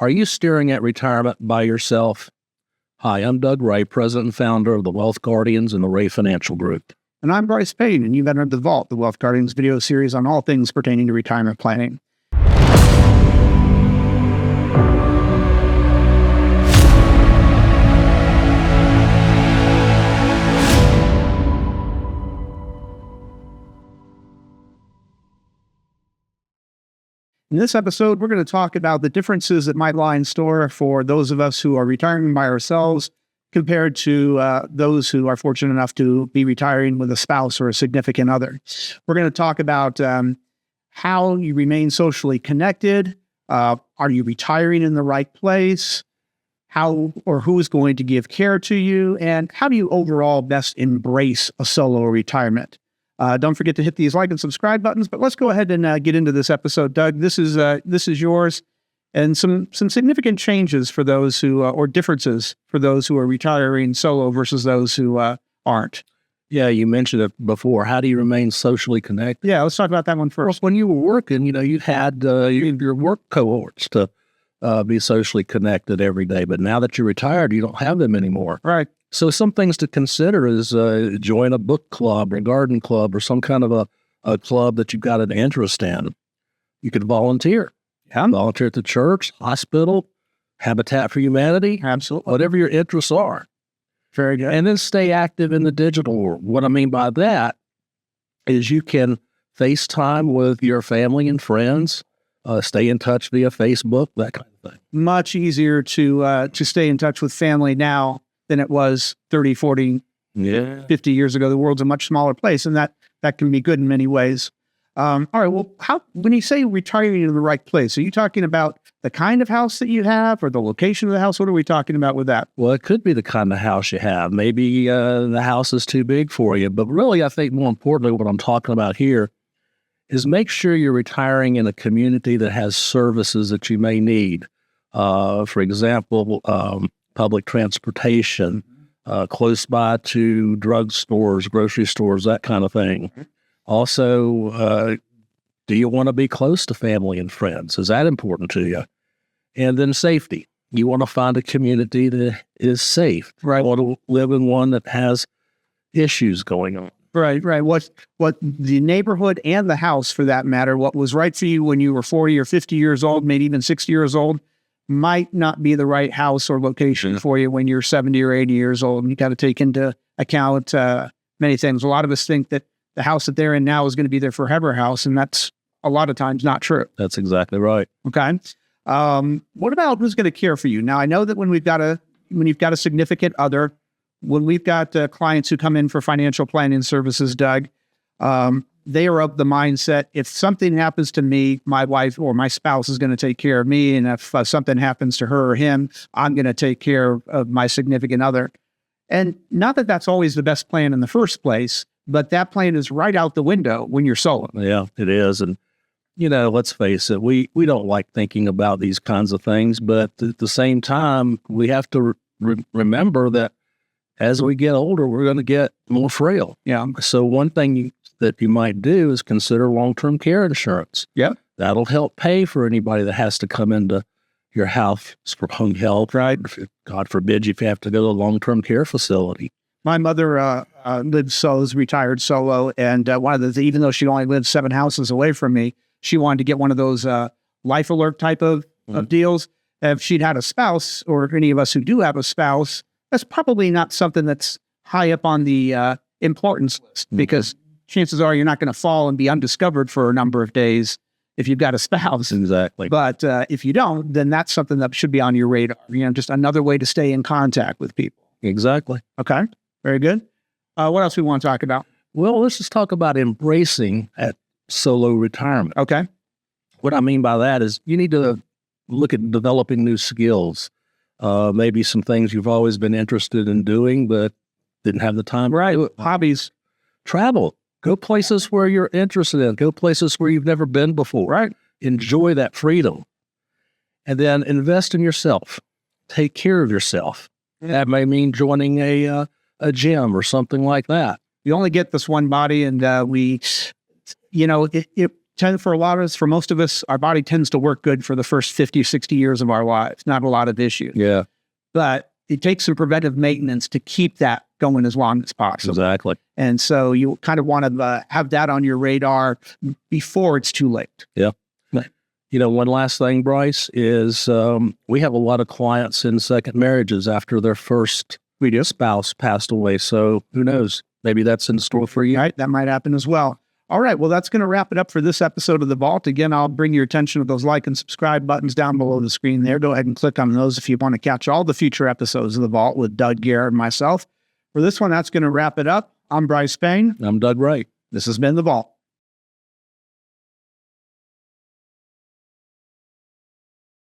Are you staring at retirement by yourself? Hi, I'm Doug Ray, president and founder of the Wealth Guardians and the Ray Financial Group. And I'm Brice Payne, and you've entered The Vault, the Wealth Guardians video series on all things pertaining to retirement planning. In this episode, we're going to talk about the differences that might lie in store for those of us who are retiring by ourselves compared to those who are fortunate enough to be retiring with a spouse or a significant other. We're going to talk about how you remain socially connected. Are you retiring in the right place? How or who is going to give care to you? And how do you overall best embrace a solo retirement? Don't forget to hit these like and subscribe buttons, but let's go ahead and get into this episode. Doug, this is yours, and some significant changes for those who, or differences for those who are retiring solo versus those who aren't. Yeah, you mentioned it before. How do you remain socially connected? Yeah, let's talk about that one first. Well, when you were working, you had your work cohorts to be socially connected every day, but now that you're retired, you don't have them anymore. Right. So some things to consider is join a book club or garden club or some kind of a club that you've got an interest in. You could volunteer. Yeah. Volunteer at the church, hospital, Habitat for Humanity. Absolutely. Whatever your interests are. Very good. And then stay active in the digital world. What I mean by that is you can FaceTime with your family and friends, stay in touch via Facebook, that kind of thing. Much easier to stay in touch with family now than it was 30, 40, 50 years ago. The world's a much smaller place, and that can be good in many ways. All right, well, when you say retiring in the right place, are you talking about the kind of house that you have or the location of the house? What are we talking about with that? Well, it could be the kind of house you have. Maybe the house is too big for you. But really, I think more importantly, what I'm talking about here is make sure you're retiring in a community that has services that you may need. For example, public transportation, close by to drugstores, grocery stores, that kind of thing. Also, do you want to be close to family and friends? Is that important to you? And then safety. You want to find a community that is safe. Right. You want to live in one that has issues going on. Right. What the neighborhood and the house, for that matter, what was right for you when you were 40 or 50 years old, maybe even 60 years old, might not be the right house or location for you when you're 70 or 80 years old. And you got to take into account many things. A lot of us think that the house that they're in now is going to be their forever house, and that's a lot of times not true. That's exactly right. Okay. What about who's going to care for you? Now, I know that when you've got a significant other, when we've got clients who come in for financial planning services, Doug, they are of the mindset, if something happens to me, my wife or my spouse is going to take care of me. And if something happens to her or him, I'm going to take care of my significant other. And not that that's always the best plan in the first place, but that plan is right out the window when you're solo. Yeah, it is. And, let's face it, we don't like thinking about these kinds of things, but at the same time, we have to remember that as we get older, we're going to get more frail. Yeah. So one thing that you might do is consider long-term care insurance. Yeah. That'll help pay for anybody that has to come into your house for home health, right? God forbid if you have to go to a long-term care facility. My mother lived solo, is retired solo, and even though she only lived 7 houses away from me, she wanted to get one of those life alert type of deals. If she'd had a spouse, or any of us who do have a spouse, that's probably not something that's high up on the importance list, because chances are you're not going to fall and be undiscovered for a number of days if you've got a spouse. Exactly. But if you don't, then that's something that should be on your radar. Just another way to stay in contact with people. Exactly. Okay. Very good. What else we want to talk about? Well, let's just talk about embracing at solo retirement. Okay. What I mean by that is you need to look at developing new skills. Maybe some things you've always been interested in doing, but didn't have the time. Right. Hobbies. Travel. Go places where you're interested in. Go places where you've never been before. Right. Enjoy that freedom. And then invest in yourself. Take care of yourself. Yeah. That may mean joining a gym or something like that. You only get this one body, and for a lot of us, for most of us, our body tends to work good for the first 50, 60 years of our lives. Not a lot of issues. Yeah, But it takes some preventive maintenance to keep that going as long as possible. exactly. And so you kind of want to have that on your radar before it's too late. Yeah. Right. One last thing, Brice, is we have a lot of clients in second marriages after their first spouse passed away. So who knows? Maybe that's in store for you. Right? That might happen as well. All right. Well, that's going to wrap it up for this episode of The Vault. Again, I'll bring your attention to those like and subscribe buttons down below the screen there. Go ahead and click on those if you want to catch all the future episodes of The Vault with Doug Garrett and myself. For this one, that's going to wrap it up. I'm Brice Payne. I'm Doug Ray. This has been The Vault.